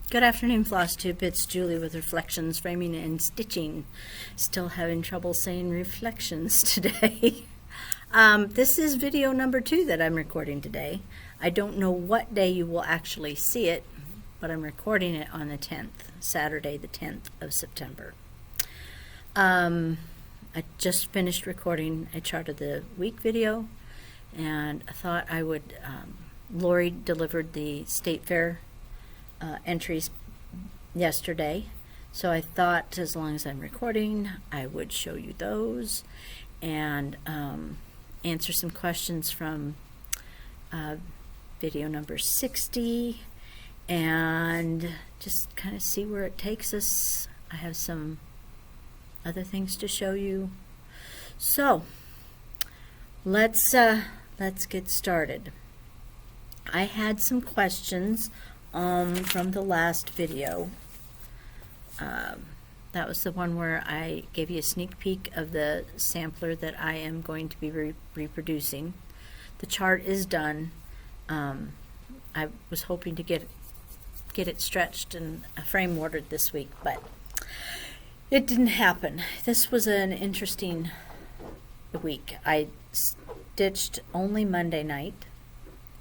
Good afternoon, Floss Tube. It's Julie with Reflections, Framing, and Stitching. Still having trouble saying reflections today. This is video number 2 that I'm recording today. I don't know what day you will actually see it, but I'm recording it on the 10th, Saturday the 10th of September. I just finished recording a Chart of the Week video, and I thought I would, Lori delivered the State Fair entries yesterday, so I thought as long as I'm recording I would show you those and answer some questions from video number 60 and just kind of see where it takes us. I have some other things to show you, so let's get started. I had some questions from the last video. That was the one where I gave you a sneak peek of the sampler that I am going to be reproducing. The chart is done. I was hoping to get it stretched and frame ordered this week, but it didn't happen. This was an interesting week. I stitched only Monday night.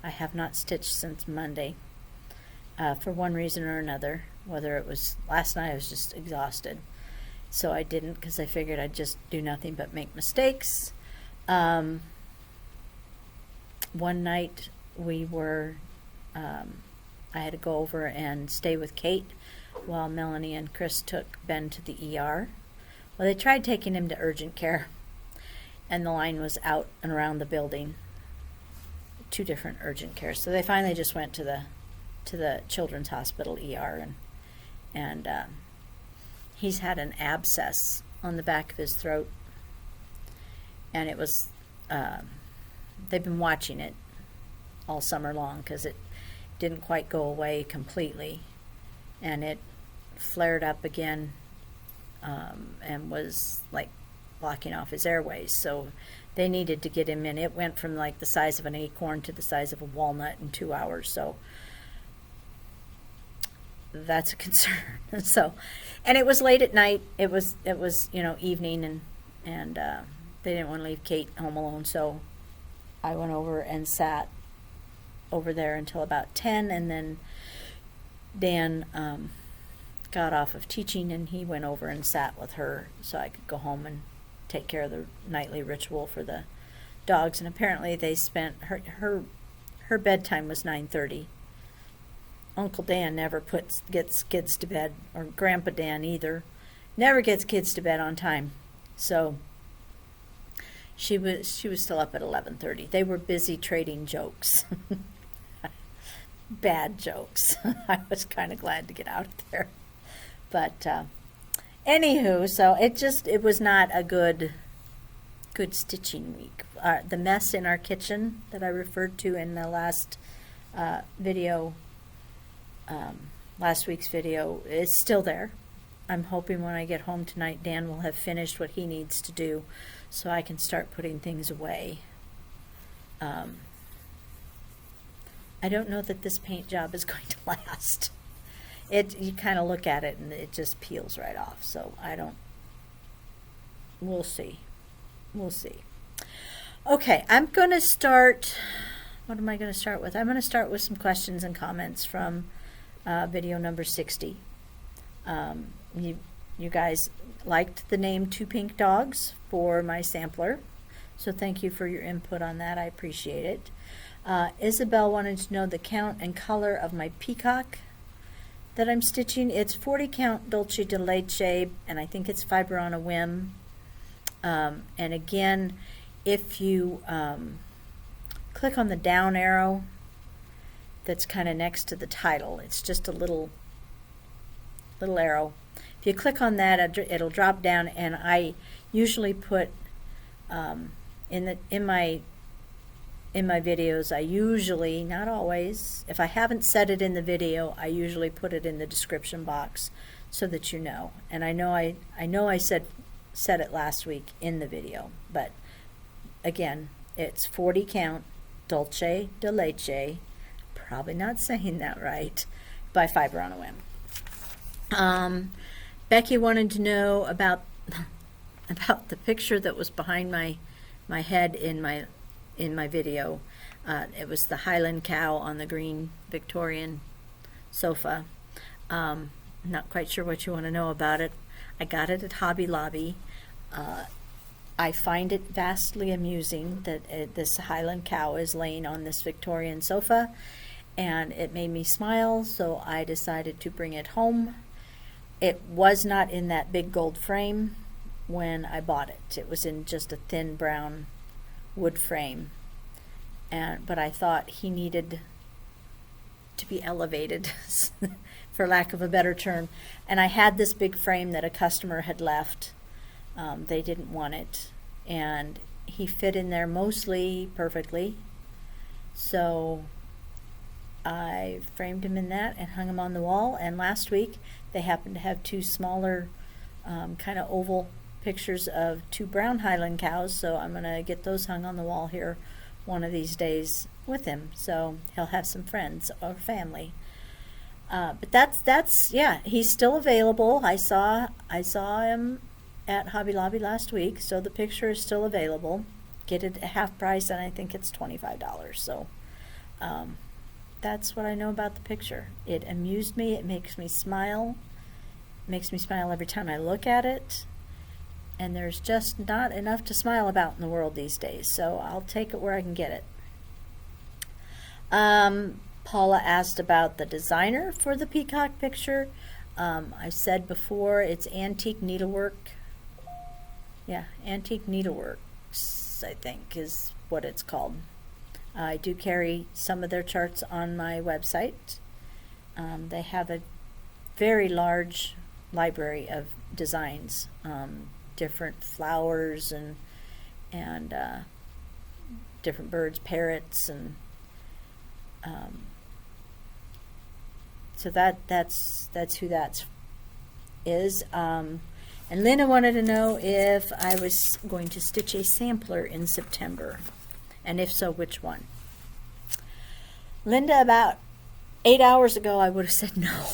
I have not stitched since Monday. For one reason or another, whether it was last night I was just exhausted, so I didn't, because I figured I'd just do nothing but make mistakes. One night we were, I had to go over and stay with Kate while Melanie and Chris took Ben to the ER. Well, they tried taking him to urgent care, and the line was out and around the building, 2 different urgent cares, so they finally just went to the Children's Hospital ER, and he's had an abscess on the back of his throat, and it was they've been watching it all summer long because it didn't quite go away completely, and it flared up again and was like blocking off his airways, so they needed to get him in. It went from like the size of an acorn to the size of a walnut in 2 hours, so that's a concern. So, and it was late at night. It was evening, and they didn't want to leave Kate home alone, so I went over and sat over there until about 10, and then Dan got off of teaching, and he went over and sat with her so I could go home and take care of the nightly ritual for the dogs. And apparently they spent her bedtime was 9:30. Uncle Dan never gets kids to bed, or Grandpa Dan either, never gets kids to bed on time. So she was still up at 11:30. They were busy trading jokes, bad jokes. I was kind of glad to get out of there, but anywho, so it was not a good stitching week. The mess in our kitchen that I referred to in the last video. Last week's video is still there. I'm hoping when I get home tonight Dan will have finished what he needs to do so I can start putting things away. I don't know that this paint job is going to last. You kind of look at it and it just peels right off, so we'll see. Okay, I'm going to start. What am I going to start with? I'm going to start with some questions and comments from video number 60. You guys liked the name 2 Pink Dogs for my sampler, so thank you for your input on that. I appreciate it. Isabel wanted to know the count and color of my peacock that I'm stitching. It's 40 count Dulce de Leche, and I think it's fiber on a whim. And again, if you click on the down arrow that's kind of next to the title, it's just a little arrow. If you click on that, it'll drop down, and I usually put in my videos, I usually, not always, if I haven't said it in the video, I usually put it in the description box so that you know. And I know I said it last week in the video, but again, it's 40 count Dulce de Leche, probably not saying that right, by Fiber on a Whim. Becky wanted to know about the picture that was behind my head in my video. It was the Highland cow on the green Victorian sofa. Not quite sure what you want to know about it. I got it at Hobby Lobby. I find it vastly amusing that this Highland cow is laying on this Victorian sofa, and it made me smile, so I decided to bring it home. It was not in that big gold frame when I bought it. It was in just a thin brown wood frame, but I thought he needed to be elevated, for lack of a better term. And I had this big frame that a customer had left. They didn't want it, and he fit in there mostly perfectly. So I framed him in that and hung him on the wall. And last week they happened to have two smaller kind of oval pictures of two brown Highland cows, so I'm going to get those hung on the wall here one of these days with him, so he'll have some friends or family. But that's yeah, he's still available. I saw him at Hobby Lobby last week, so the picture is still available. Get it at half price, and I think it's $25. So that's what I know about the picture. It amused me. It makes me smile. It makes me smile every time I look at it. And there's just not enough to smile about in the world these days, so I'll take it where I can get it. Paula asked about the designer for the peacock picture. I said before, it's Antique Needlework. Yeah, Antique Needleworks, I think, is what it's called. I do carry some of their charts on my website. They have a very large library of designs, different flowers and different birds, parrots, and so that's who that is. And Linda wanted to know if I was going to stitch a sampler in September, and if so, which one. Linda, about 8 hours ago, I would have said no.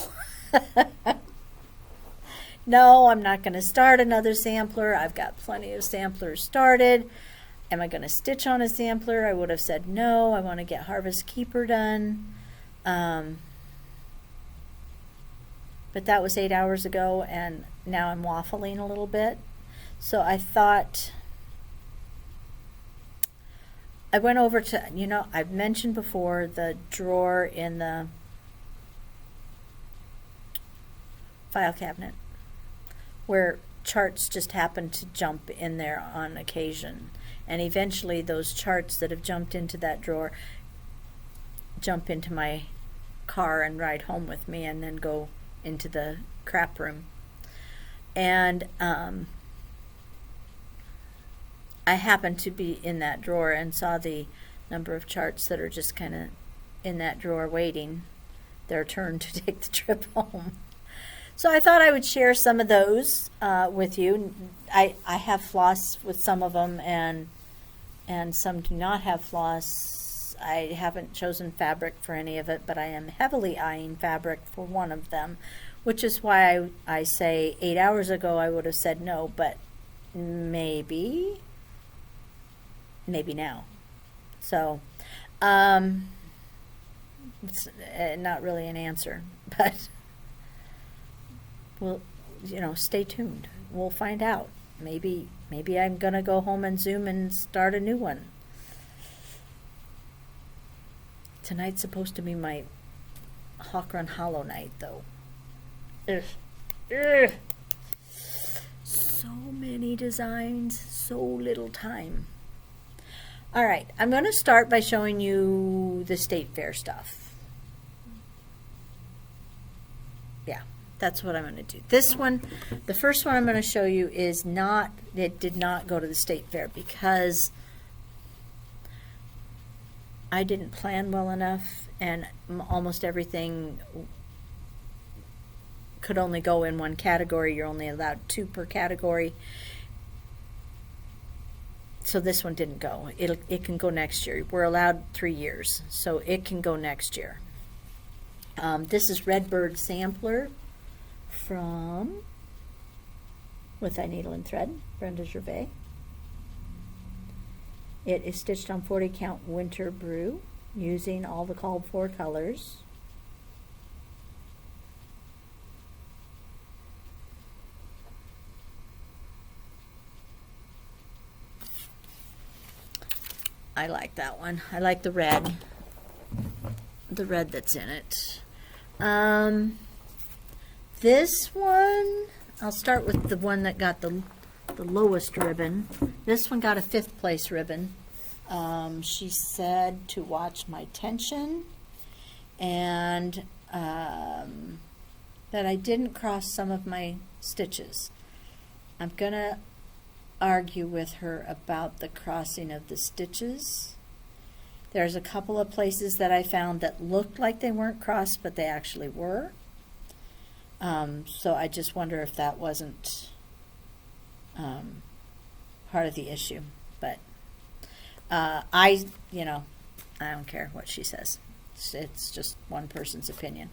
No, I'm not going to start another sampler. I've got plenty of samplers started. Am I going to stitch on a sampler? I would have said no. I want to get Harvest Keeper done. But that was 8 hours ago, and now I'm waffling a little bit. So I thought, I went over to, you know, I've mentioned before the drawer in the file cabinet where charts just happen to jump in there on occasion. And eventually those charts that have jumped into that drawer jump into my car and ride home with me and then go into the crap room. And I happened to be in that drawer and saw the number of charts that are just kind of in that drawer waiting their turn to take the trip home. So I thought I would share some of those with you. I have floss with some of them, and some do not have floss. I haven't chosen fabric for any of it, but I am heavily eyeing fabric for one of them, which is why I say 8 hours ago I would have said no, but maybe now. So it's not really an answer, but well, you know, stay tuned. We'll find out. Maybe I'm gonna go home and Zoom and start a new one. Tonight's supposed to be my Hawk Run Hollow night, though. Ugh. So many designs, so little time. All right, I'm going to start by showing you the State Fair stuff. Yeah, that's what I'm going to do. This one, the first one I'm going to show you is not, it did not go to the State Fair because I didn't plan well enough, and almost everything could only go in one category. You're only allowed 2 per category. So this one didn't go. It can go next year. We're allowed 3 years, so it can go next year. This is Redbird Sampler from With Thy Needle and Thread, Brenda Gervais. It is stitched on 40 count winter brew using all the called for colors. I like that one. I like the red that's in it. This one, I'll start with the one that got the lowest ribbon. This one got a 5th place ribbon. She said to watch my tension and that I didn't cross some of my stitches. I'm gonna argue with her about the crossing of the stitches. There's a couple of places that I found that looked like they weren't crossed, but they actually were. So I just wonder if that wasn't part of the issue. But I don't care what she says. It's just one person's opinion.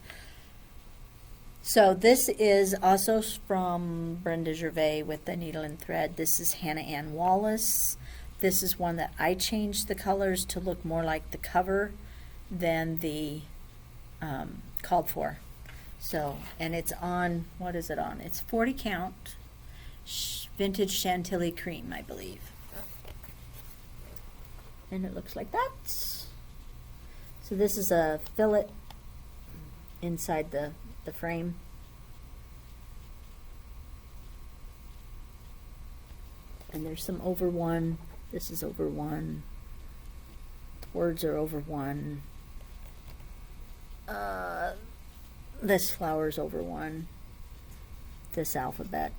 So this is also from Brenda Gervais with the Needle and Thread. This is Hannah Ann Wallace. This is one that I changed the colors to look more like the cover than the called for. So, and it's on, what is it on? It's 40 count vintage Chantilly cream, I believe. And it looks like that. So this is a fillet inside the frame. And there's some over one. This is over one. The words are over one. This flower's over one. This alphabet.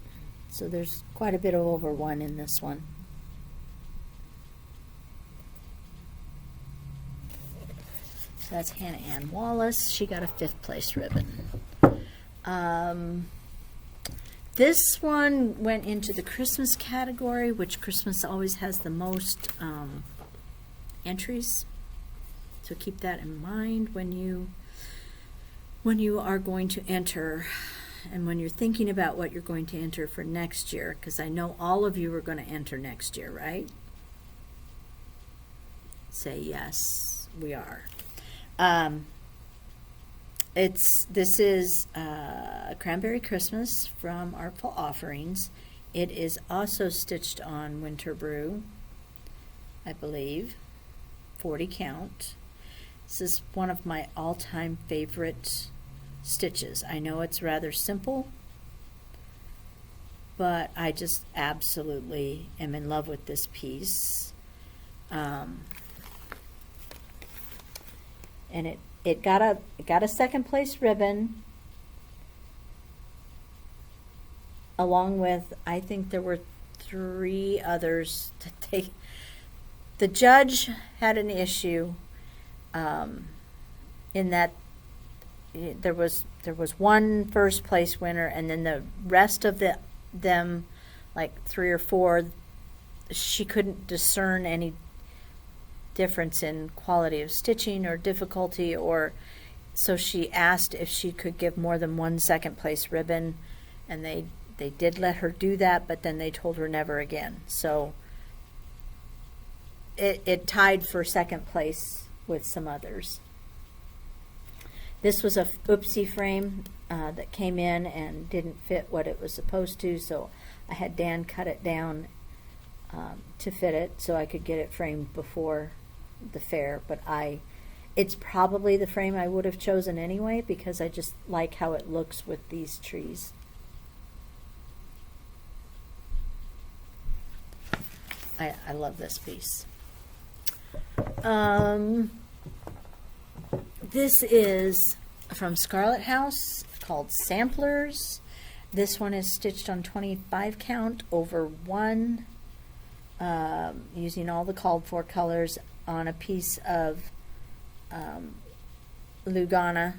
So there's quite a bit of over one in this one. So that's Hannah Ann Wallace. She got a 5th place ribbon. This one went into the Christmas category, which Christmas always has the most entries. So keep that in mind when you are going to enter, and when you're thinking about what you're going to enter for next year, because I know all of you are going to enter next year, right? Say yes, we are. This is Cranberry Christmas from Artful Offerings. It is also stitched on Winter Brew, I believe, 40 count. This is one of my all-time favorite stitches. I know it's rather simple, but I just absolutely am in love with this piece. And it got a 2nd place ribbon, along with, I think there were 3 others that the judge had an issue in that there was one 1st place winner, and then the rest of them, like 3 or 4, she couldn't discern any difference in quality of stitching or difficulty, or so she asked if she could give more than one 2nd place ribbon, and they did let her do that, but then they told her never again. So it tied for 2nd place with some others. This was a oopsie frame that came in and didn't fit what it was supposed to, so I had Dan cut it down to fit it so I could get it framed before the fair. But it's probably the frame I would have chosen anyway, because I just like how it looks with these trees. I love this piece. This is from Scarlet House, called Samplers. This one is stitched on 25 count over 1, using all the called for colors on a piece of Lugana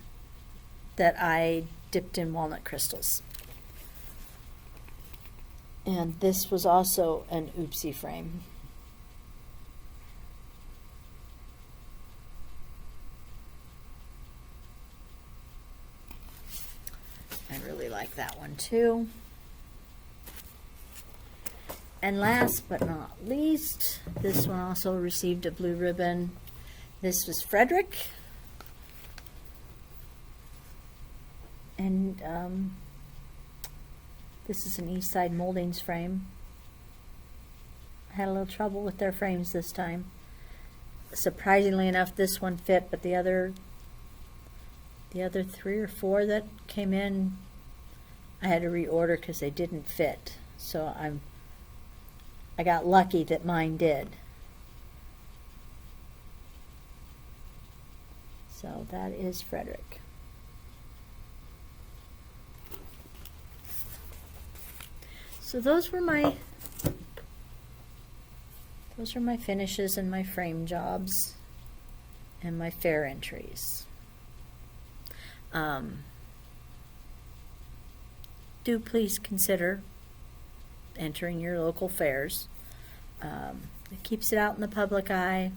that I dipped in walnut crystals. And this was also an oopsie frame. I really like that one too. And last but not least, this one also received a blue ribbon. This was Frederick. And this is an East Side Moldings frame. I had a little trouble with their frames this time. Surprisingly enough, this one fit, but the other 3 or 4 that came in, I had to reorder because they didn't fit. So I got lucky that mine did. So that is Frederick. So those were my finishes and my frame jobs and my fair entries. Do please consider entering your local fairs. It keeps it out in the public eye.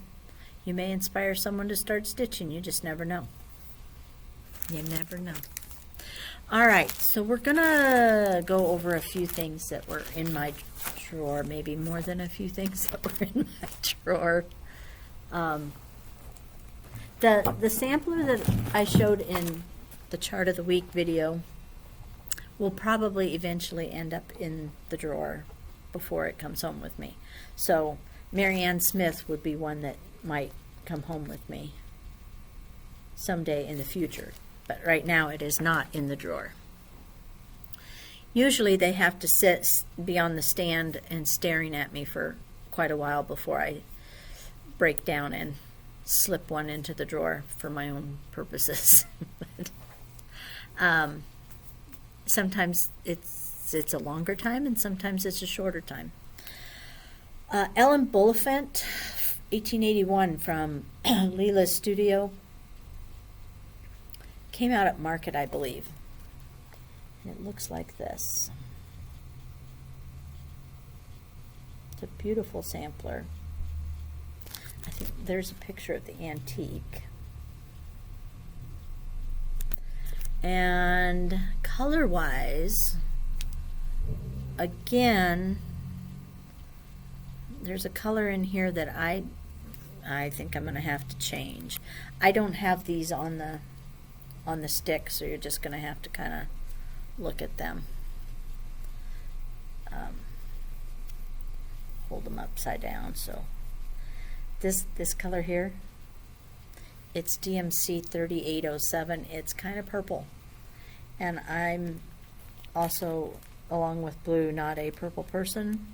You may inspire someone to start stitching. You just never know. You never know. All right, so we're gonna go over a few things that were in my drawer, maybe more than a few things that were in my drawer. The sampler that I showed in the chart of the week video will probably eventually end up in the drawer before it comes home with me. So Marianne Smith would be one that might come home with me someday in the future, but right now it is not in the drawer. Usually they have to be on the stand and staring at me for quite a while before I break down and slip one into the drawer for my own purposes. Sometimes it's a longer time and sometimes it's a shorter time. Ellen Bulifant, 1881, from Leela's Studio. Came out at market, I believe. And it looks like this. It's a beautiful sampler. I think there's a picture of the antique. And color-wise, again, there's a color in here that I think I'm going to have to change. I don't have these on the stick, so you're just going to have to kind of look at them. Hold them upside down. So this color here, it's DMC 3807. It's kind of purple, and I'm also, along with blue, not a purple person.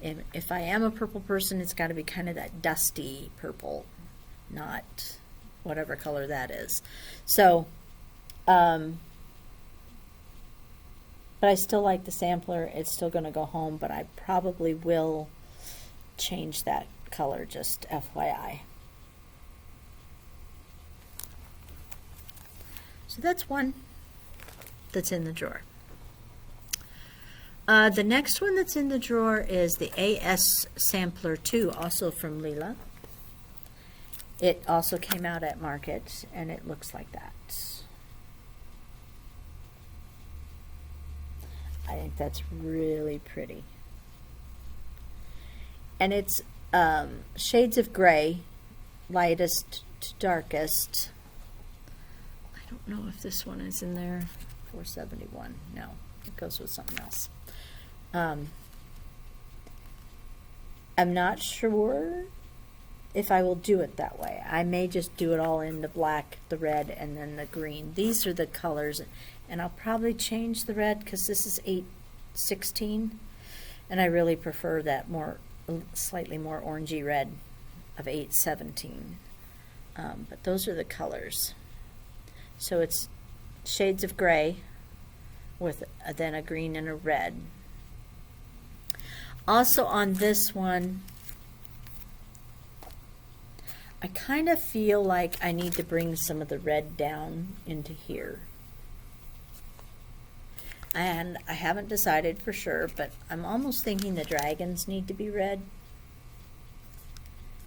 If I am a purple person, it's got to be kind of that dusty purple, not whatever color that is. So, but I still like the sampler. It's still going to go home, but I probably will change that color, just FYI. So that's one that's in the drawer. The next one that's in the drawer is the AS Sampler 2, also from Leela. It also came out at market, and it looks like that. I think that's really pretty. And it's shades of gray, lightest to darkest. I don't know if this one is in there. 471. No, it goes with something else. I'm not sure if I will do it that way. I may just do it all in the black, the red, and then the green. These are the colors, and I'll probably change the red because this is 816, and I really prefer that slightly more orangey red of 817. But those are the colors. So it's shades of gray with then a green and a red. Also on this one, I kind of feel like I need to bring some of the red down into here. And I haven't decided for sure, but I'm almost thinking the dragons need to be red.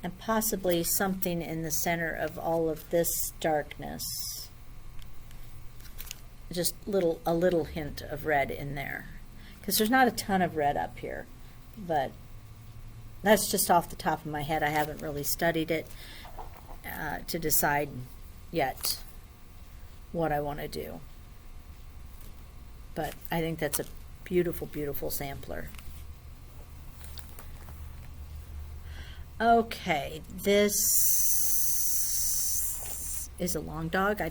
And possibly something in the center of all of this darkness just a little hint of red in there, because there's not a ton of red up here, but that's just off the top of my head. I haven't really studied it to decide yet what I want to do, but I think that's a beautiful, beautiful sampler. Okay, this is a long dog. I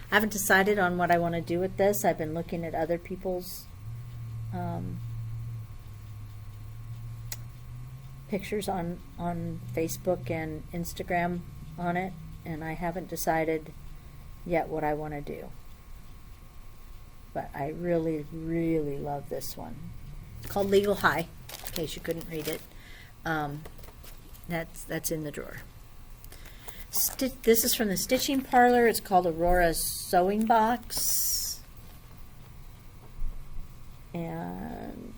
haven't decided on what I want to do with this. I've been looking at other people's pictures on Facebook and Instagram on it, and I haven't decided yet what I want to do. But I really, really love this one. It's called Legal High, in case you couldn't read it. That's in the drawer. This is from the Stitching Parlor. It's called Aurora's Sewing Box. And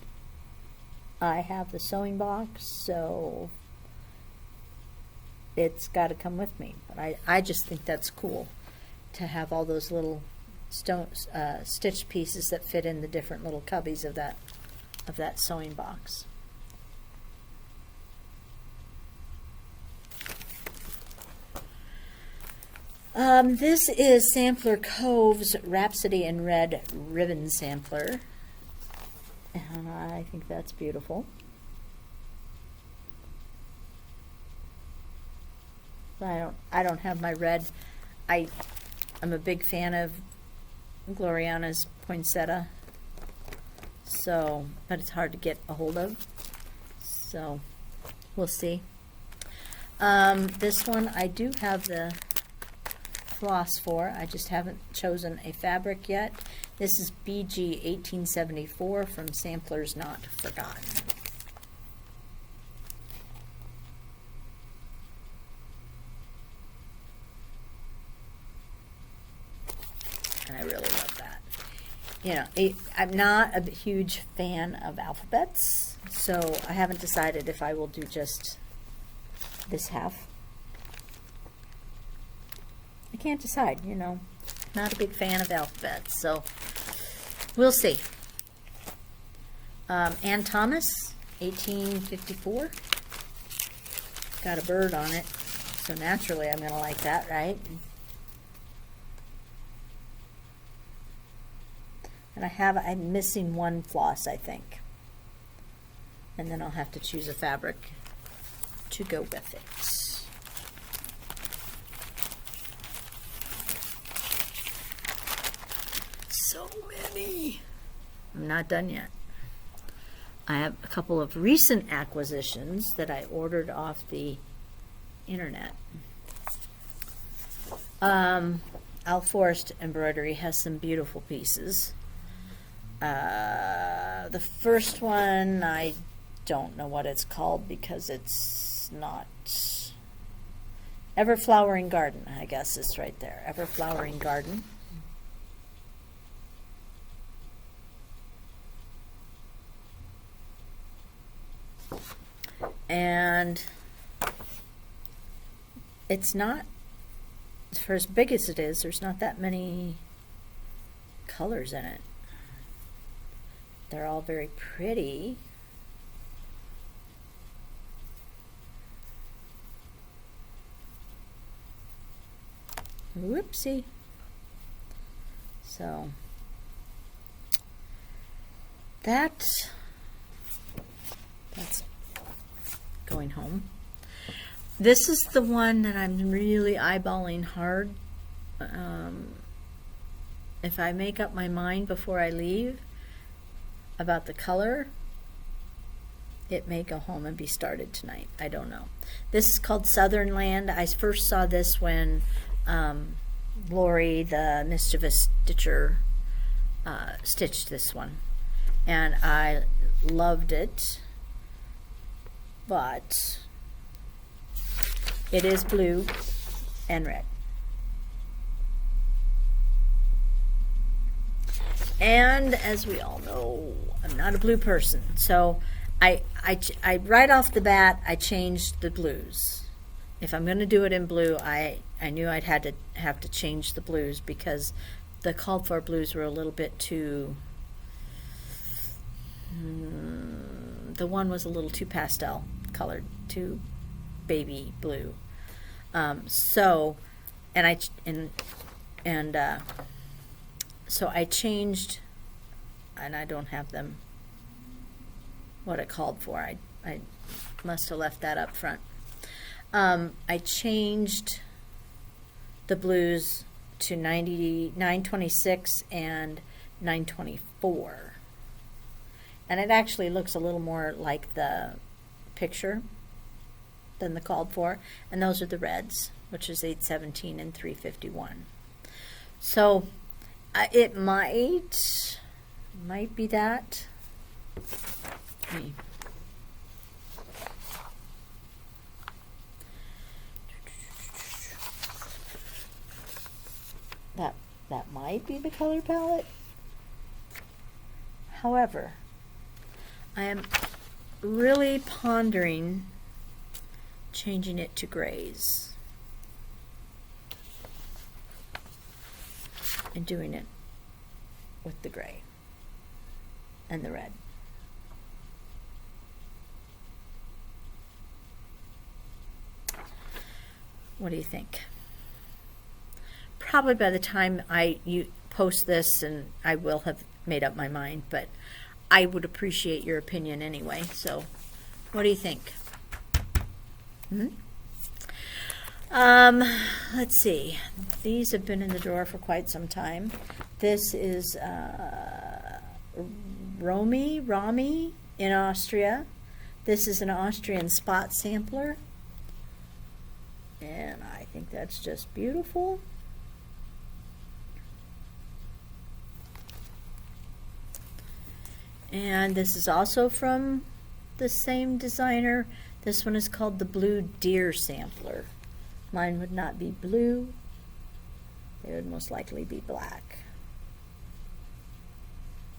I have the sewing box, so it's got to come with me. But I just think that's cool to have all those little stitch pieces that fit in the different little cubbies of that sewing box. This is Sampler Cove's Rhapsody in Red Ribbon Sampler, and I think that's beautiful. I don't have my red. I'm a big fan of Gloriana's poinsettia, but it's hard to get a hold of, so we'll see. This one I do have the floss for. I just haven't chosen a fabric yet. This is BG 1874 from Samplers Not Forgotten. And I really love that. You know, I'm not a huge fan of alphabets, so I haven't decided if I will do just this half. I can't decide, you know. Not a big fan of alphabets, so we'll see. Ann Thomas, 1854. Got a bird on it, so naturally I'm going to like that, right? And I'm missing one floss, I think. And then I'll have to choose a fabric to go with it. So many. I'm not done yet. I have a couple of recent acquisitions that I ordered off the internet. Al Forrest Embroidery has some beautiful pieces. The first one, I don't know what it's called because it's not. Ever Flowering Garden, I guess it's right there. Ever Flowering Garden. And it's not, for as big as it is, there's not that many colors in it. They're all very pretty. Whoopsie. So that's going home. This is the one that I'm really eyeballing hard. If I make up my mind before I leave about the color, it may go home and be started tonight. I don't know. This is called Southern Land. I first saw this when Lori, the mischievous stitcher, stitched this one, and I loved it. But it is blue and red. And as we all know, I'm not a blue person. So I right off the bat, I changed the blues. If I'm going to do it in blue, I knew I'd have to change the blues because the called for blues were a little bit too, the one was a little too pastel colored, too baby blue. So I changed, and I don't have them what it called for. I must have left that up front. I changed the blues to 926 and 924. And it actually looks a little more like the picture than the called for. And those are the reds, which is 817 and 351. So it might be that. That might be the color palette. However, I am really pondering changing it to grays and doing it with the gray and the red. What do you think? Probably by the time you post this, and I will have made up my mind, but I would appreciate your opinion anyway. So, what do you think? Let's see. These have been in the drawer for quite some time. This is Romy in Austria. This is an Austrian spot sampler, and I think that's just beautiful. And this is also from the same designer. This one is called the Blue Deer Sampler. Mine would not be blue. They would most likely be black.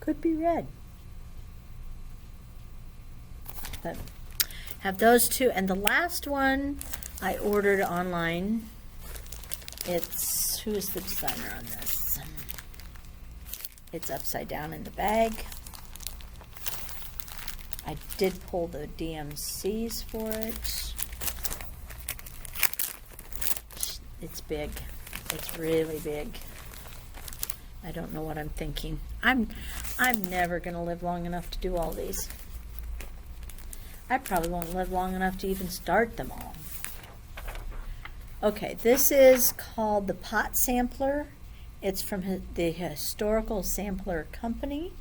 Could be red. But have those two. And the last one I ordered online. It's, who is the designer on this? It's upside down in the bag. I did pull the DMCs for it. It's big. It's really big. I don't know what I'm thinking. I'm never going to live long enough to do all these. I probably won't live long enough to even start them all. Okay, this is called the Pot Sampler. It's from the Historical Sampler Company.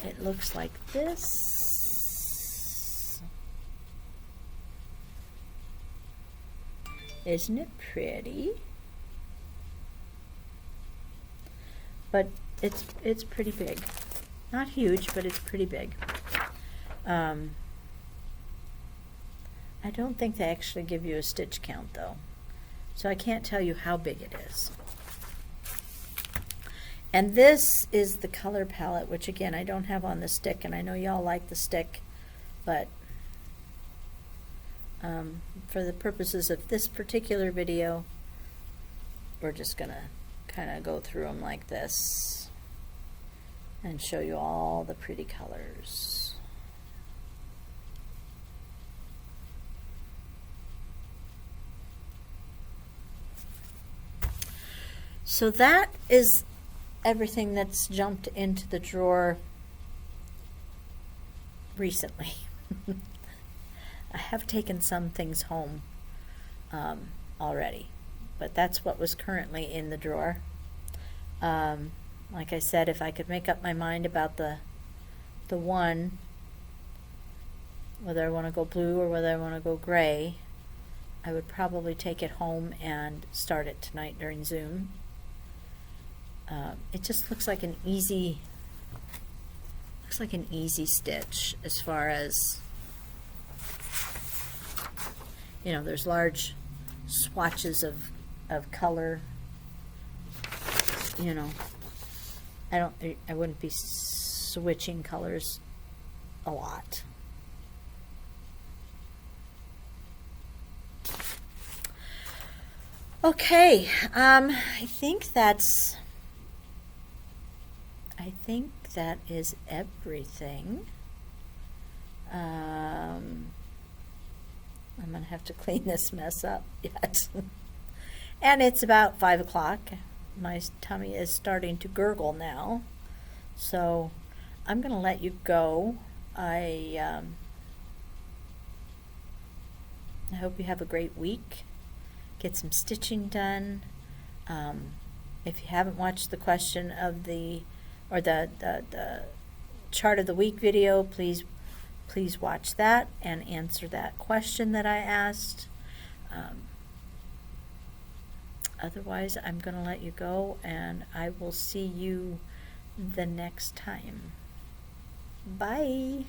It looks like this. Isn't it pretty? But it's pretty big. Not huge, but it's pretty big. I don't think they actually give you a stitch count though, so I can't tell you how big it is. And this is the color palette, which again I don't have on the stick, and I know y'all like the stick, but for the purposes of this particular video, we're just gonna kind of go through them like this and show you all the pretty colors. So that is everything that's jumped into the drawer recently. I have taken some things home already, but that's what was currently in the drawer. Like I said, if I could make up my mind about the one, whether I want to go blue or whether I want to go gray, I would probably take it home and start it tonight during Zoom. It just looks like an easy stitch as far as, you know, there's large swatches of color. You know, I wouldn't be switching colors a lot. Okay, I think that is everything. I'm gonna have to clean this mess up yet. And it's about 5 o'clock. My tummy is starting to gurgle now. So I'm gonna let you go. I hope you have a great week. Get some stitching done. If you haven't watched the question of the chart of the week video, please watch that and answer that question that I asked. Otherwise, I'm going to let you go, and I will see you the next time. Bye.